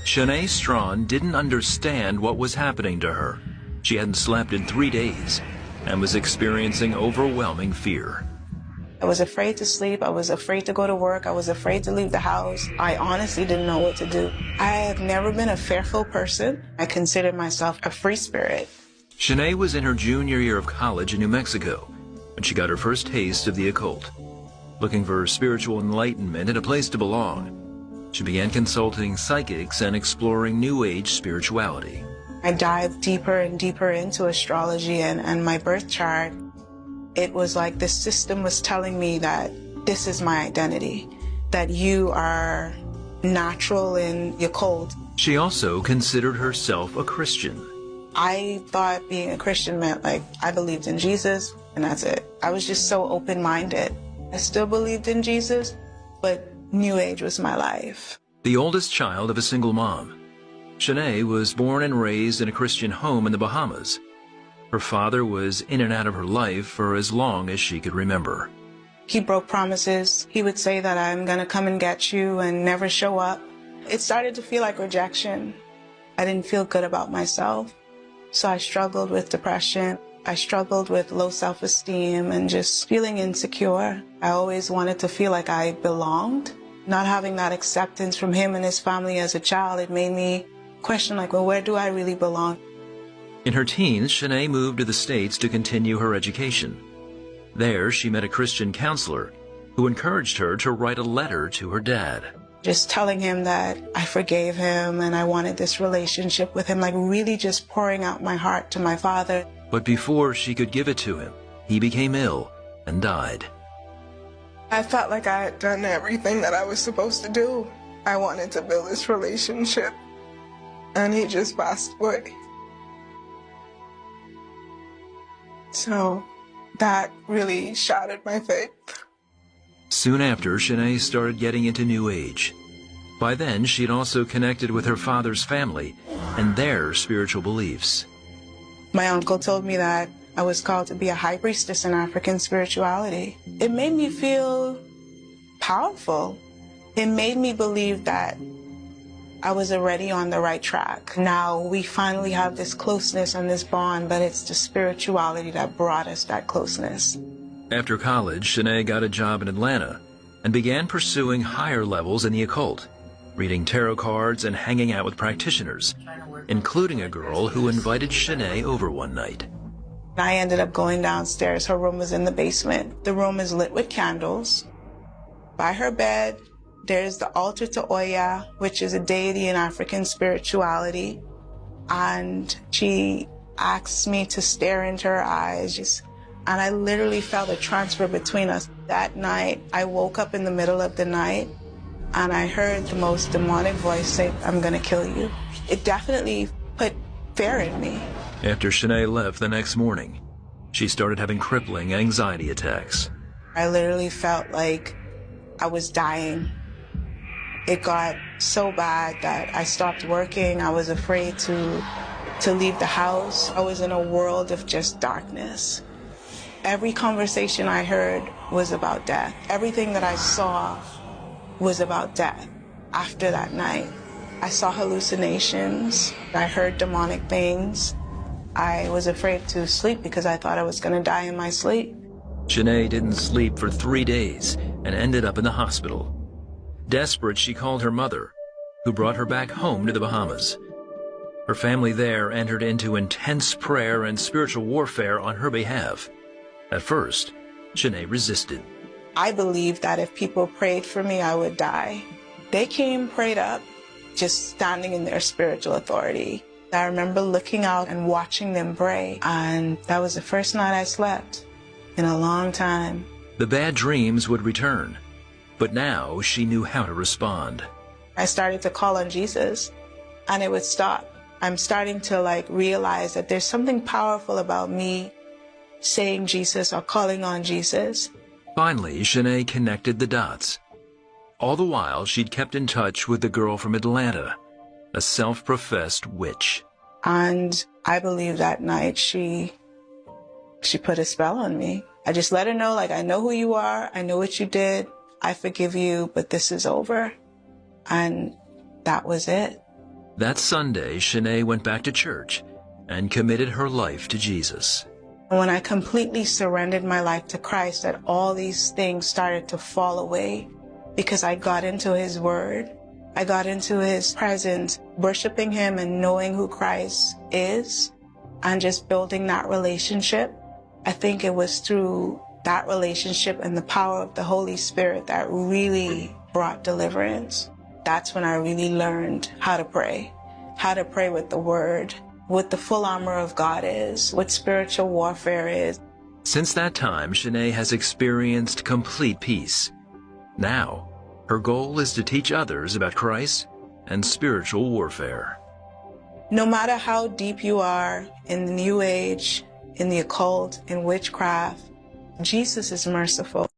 Shanay Strawn didn't understand what was happening to her. She hadn't slept in 3 days and was experiencing overwhelming fear. I was afraid to sleep. I was afraid to go to work. I was afraid to leave the house. I honestly didn't know what to do. I have never been a fearful person. I consider myself a free spirit. Shanay was in her junior year of college in New Mexico when she got her first taste of the occult. Looking for spiritual enlightenment and a place to belong, she began consulting psychics and exploring New Age spirituality. I dived deeper and deeper into astrology and my birth chart. It was like this system was telling me that this is my identity, that you are natural in your cold. She also considered herself a Christian. I thought being a Christian meant like I believed in Jesus and that's it. I was just so open-minded. I still believed in Jesus, but New Age was my life. The oldest child of a single mom, Shanay was born and raised in a Christian home in the Bahamas. Her father was in and out of her life for as long as she could remember. He broke promises. He would say that I'm going to come and get you and never show up. It started to feel like rejection. I didn't feel good about myself. So I struggled with depression. I struggled with low self-esteem and just feeling insecure. I always wanted to feel like I belonged. Not having that acceptance from him and his family as a child, it made me question, like, well, where do I really belong? In her teens, Shanay moved to the States to continue her education. There, she met a Christian counselor who encouraged her to write a letter to her dad. Just telling him that I forgave him and I wanted this relationship with him, like really just pouring out my heart to my father. But before she could give it to him, he became ill and died. I felt like I had done everything that I was supposed to do. I wanted to build this relationship, and he just passed away. So that really shattered my faith. Soon after, Shanay started getting into New Age. By then, she'd also connected with her father's family and their spiritual beliefs. My uncle told me that I was called to be a high priestess in African spirituality. It made me feel powerful. It made me believe that I was already on the right track. Now we finally have this closeness and this bond, but it's the spirituality that brought us that closeness. After college, Shanay got a job in Atlanta and began pursuing higher levels in the occult, reading tarot cards and hanging out with practitioners, including a girl who invited Shanay over one night. I ended up going downstairs. Her room was in the basement. The room is lit with candles. By her bed, there's the altar to Oya, which is a deity in African spirituality. And she asks me to stare into her eyes. And I literally felt a transfer between us. That night, I woke up in the middle of the night and I heard the most demonic voice say, "I'm gonna kill you." It definitely put fear in me. After Shanay left the next morning, she started having crippling anxiety attacks. I literally felt like I was dying. It got so bad that I stopped working. I was afraid to leave the house. I was in a world of just darkness. Every conversation I heard was about death. Everything that I saw was about death. After that night, I saw hallucinations. I heard demonic things. I was afraid to sleep because I thought I was going to die in my sleep. Shanay didn't sleep for 3 days and ended up in the hospital. Desperate, she called her mother, who brought her back home to the Bahamas. Her family there entered into intense prayer and spiritual warfare on her behalf. At first, Shanay resisted. I believed that if people prayed for me, I would die. They came, prayed up, just standing in their spiritual authority. I remember looking out and watching them pray, and that was the first night I slept in a long time. The bad dreams would return, but now she knew how to respond. I started to call on Jesus, and it would stop. I'm starting to realize that there's something powerful about me saying Jesus or calling on Jesus. Finally, Shanay connected the dots. All the while, she'd kept in touch with the girl from Atlanta, a self-professed witch. And I believe that night she put a spell on me. I just let her know, I know who you are, I know what you did, I forgive you, but this is over. And that was it. That Sunday, Shanay went back to church and committed her life to Jesus. When I completely surrendered my life to Christ, that all these things started to fall away because I got into His Word. I got into His presence, worshiping Him and knowing who Christ is and just building that relationship. I think it was through that relationship and the power of the Holy Spirit that really brought deliverance. That's when I really learned how to pray with the Word, what the full armor of God is, what spiritual warfare is. Since that time, Shanay has experienced complete peace. Now, her goal is to teach others about Christ and spiritual warfare. No matter how deep you are in the New Age, in the occult, in witchcraft, Jesus is merciful.